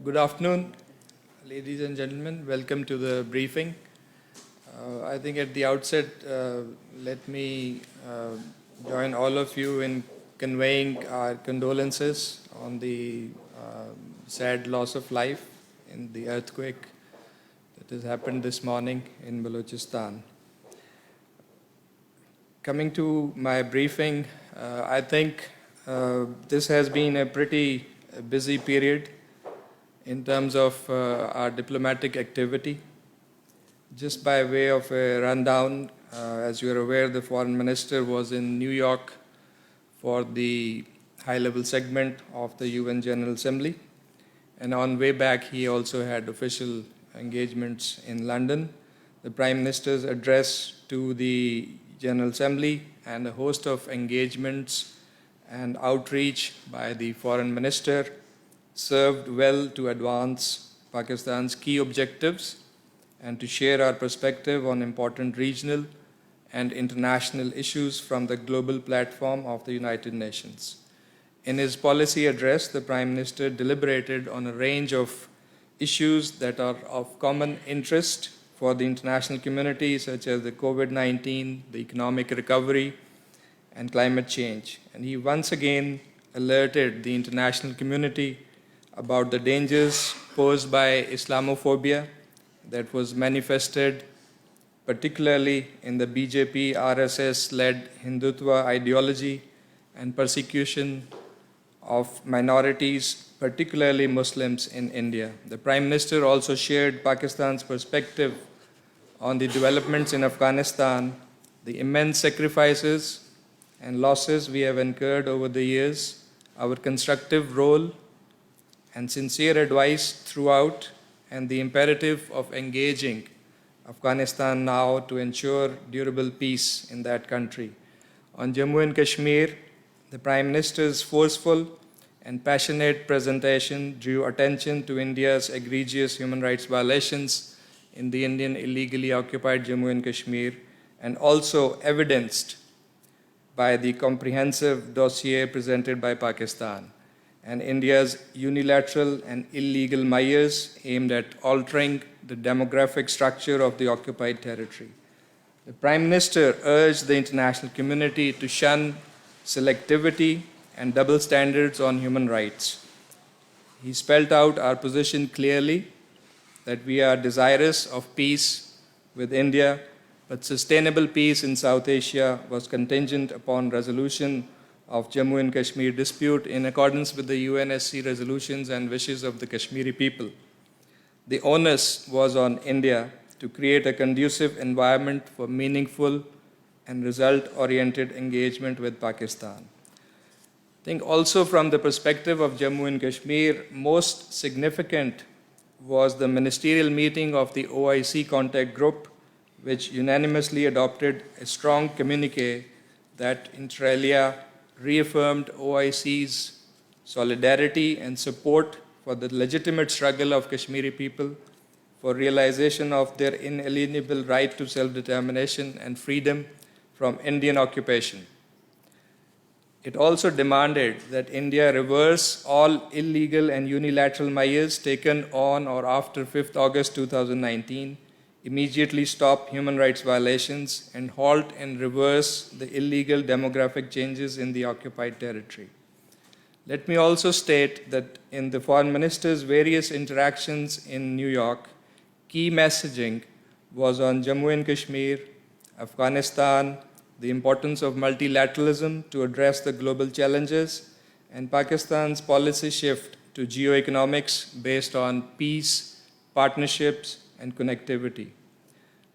Good afternoon, ladies and gentlemen. Welcome to the briefing. I think at the outset, let me join all of you in conveying our condolences on the sad loss of life in the earthquake that has happened this morning in Balochistan. Coming to my briefing, I think this has been a pretty busy period in terms of our diplomatic activity. Just by way of a rundown, as you are aware, the foreign minister was in New York for the high-level segment of the UN General Assembly. And on way back, he also had official engagements in London. The Prime Minister's address to the General Assembly and a host of engagements and outreach by the foreign minister served well to advance Pakistan's key objectives and to share our perspective on important regional and international issues from the global platform of the United Nations. In his policy address, the Prime Minister deliberated on a range of issues that are of common interest for the international community, such as the COVID-19, the economic recovery, and climate change. And he once again alerted the international community about the dangers posed by Islamophobia that was manifested particularly in the BJP RSS-led Hindutva ideology and persecution of minorities, particularly Muslims in India. The Prime Minister also shared Pakistan's perspective on the developments in Afghanistan, the immense sacrifices and losses we have incurred over the years, our constructive role and sincere advice throughout, and the imperative of engaging Afghanistan now to ensure durable peace in that country. On Jammu and Kashmir, the Prime Minister's forceful and passionate presentation drew attention to India's egregious human rights violations in the Indian illegally occupied Jammu and Kashmir, and also evidenced by the comprehensive dossier presented by Pakistan and India's unilateral and illegal measures aimed at altering the demographic structure of the occupied territory. The Prime Minister urged the international community to shun selectivity and double standards on human rights. He spelled out our position clearly that we are desirous of peace with India, but sustainable peace in South Asia was contingent upon resolution of Jammu and Kashmir dispute in accordance with the UNSC resolutions and wishes of the Kashmiri people. The onus was on India to create a conducive environment for meaningful and result-oriented engagement with Pakistan. I think also from the perspective of Jammu and Kashmir, most significant was the ministerial meeting of the OIC contact group, which unanimously adopted a strong communique that inter alia reaffirmed OIC's solidarity and support for the legitimate struggle of Kashmiri people for realization of their inalienable right to self-determination and freedom from Indian occupation. It also demanded that India reverse all illegal and unilateral measures taken on or after 5th August 2019, immediately stop human rights violations, and halt and reverse the illegal demographic changes in the occupied territory. Let me also state that in the Foreign Minister's various interactions in New York, key messaging was on Jammu and Kashmir, Afghanistan, the importance of multilateralism to address the global challenges, and Pakistan's policy shift to geoeconomics based on peace, partnerships, and connectivity.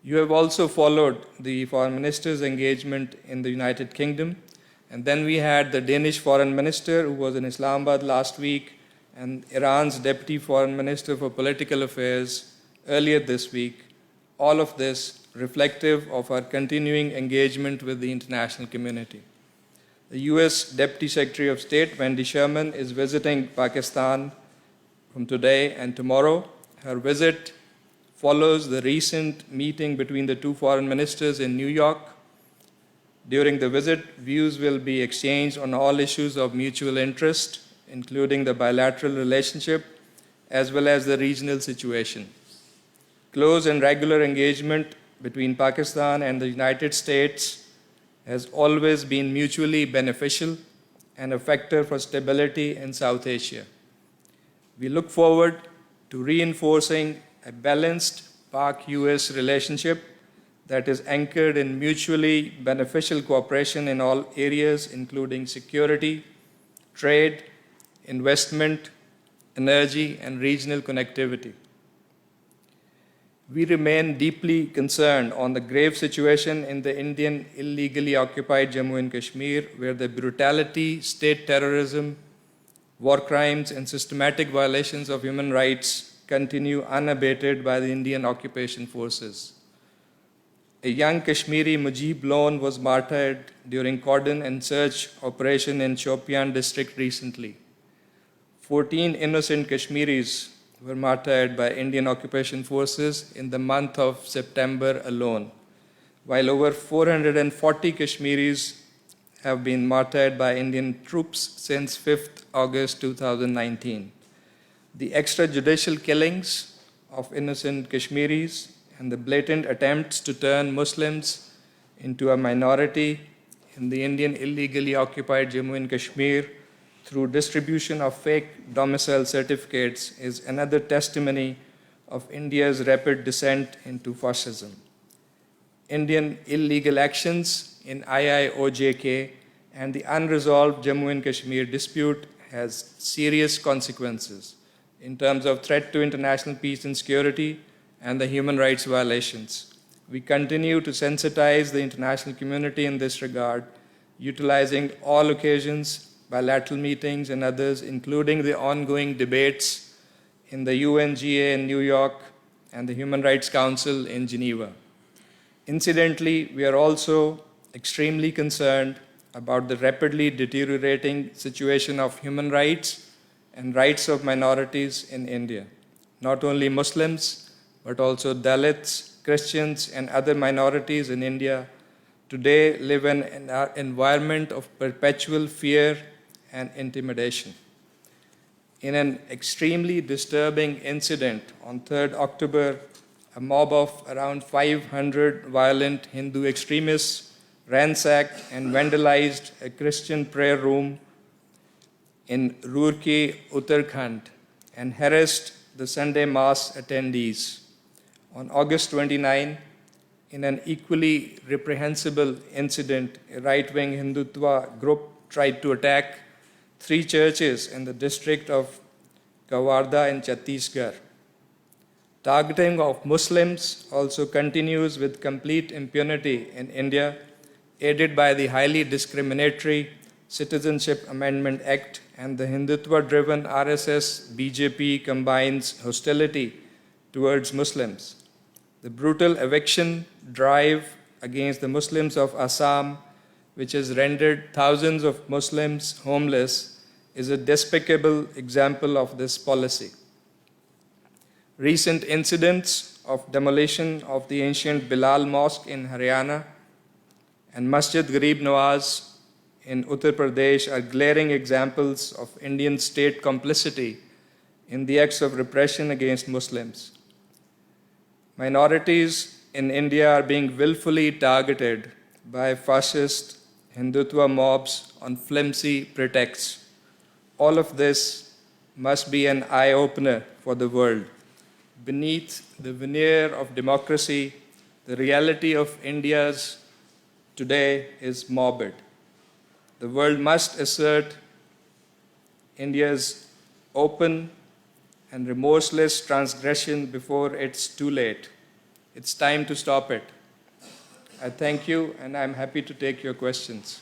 You have also followed the Foreign Minister's engagement in the United Kingdom, and then we had the Danish Foreign Minister who was in Islamabad last week, and Iran's Deputy Foreign Minister for Political Affairs earlier this week. All of this reflective of our continuing engagement with the international community. The US Deputy Secretary of State, Wendy Sherman, is visiting Pakistan from today and tomorrow. Her visit follows the recent meeting between the two foreign ministers in New York. During the visit, views will be exchanged on all issues of mutual interest, including the bilateral relationship, as well as the regional situation. Close and regular engagement between Pakistan and the United States has always been mutually beneficial and a factor for stability in South Asia. We look forward to reinforcing a balanced Pak-US relationship that is anchored in mutually beneficial cooperation in all areas, including security, trade, investment, energy, and regional connectivity. We remain deeply concerned on the grave situation in the Indian illegally occupied Jammu and Kashmir, where the brutality, state terrorism, war crimes, and systematic violations of human rights continue unabated by the Indian occupation forces. A young Kashmiri, Mujib Lone, was martyred during cordon and search operation in Shopian district recently. 14 innocent Kashmiris were martyred by Indian occupation forces in the month of September alone, while over 440 Kashmiris have been martyred by Indian troops since 5th August 2019. The extrajudicial killings of innocent Kashmiris and the blatant attempts to turn Muslims into a minority in the Indian illegally occupied Jammu and Kashmir through distribution of fake domicile certificates is another testimony of India's rapid descent into fascism. Indian illegal actions in IIOJK and the unresolved Jammu and Kashmir dispute has serious consequences in terms of threat to international peace and security and the human rights violations. We continue to sensitize the international community in this regard, utilizing all occasions, bilateral meetings and others, including the ongoing debates in the UNGA in New York and the Human Rights Council in Geneva. Incidentally, we are also extremely concerned about the rapidly deteriorating situation of human rights and rights of minorities in India. Not only Muslims, but also Dalits, Christians, and other minorities in India today live in an environment of perpetual fear and intimidation. In an extremely disturbing incident on 3rd October, a mob of around 500 violent Hindu extremists ransacked and vandalized a Christian prayer room in Roorkee, Uttarakhand, and harassed the Sunday Mass attendees. On August 29, in an equally reprehensible incident, a right-wing Hindutva group tried to attack 3 churches in the district of Kawarda in Chhattisgarh. Targeting of Muslims also continues with complete impunity in India, aided by the highly discriminatory Citizenship Amendment Act, and the Hindutva-driven RSS-BJP combines hostility towards Muslims. The brutal eviction drive against the Muslims of Assam, which has rendered thousands of Muslims homeless, is a despicable example of this policy. Recent incidents of demolition of the ancient Bilal Mosque in Haryana and Masjid Garib Nawaz in Uttar Pradesh are glaring examples of Indian state complicity in the acts of repression against Muslims. Minorities in India are being willfully targeted by fascist Hindutva mobs on flimsy pretexts. All of this must be an eye-opener for the world. Beneath the veneer of democracy, the reality of India's today is morbid. The world must assert India's open and remorseless transgression before it's too late. It's time to stop it. I thank you, and I'm happy to take your questions.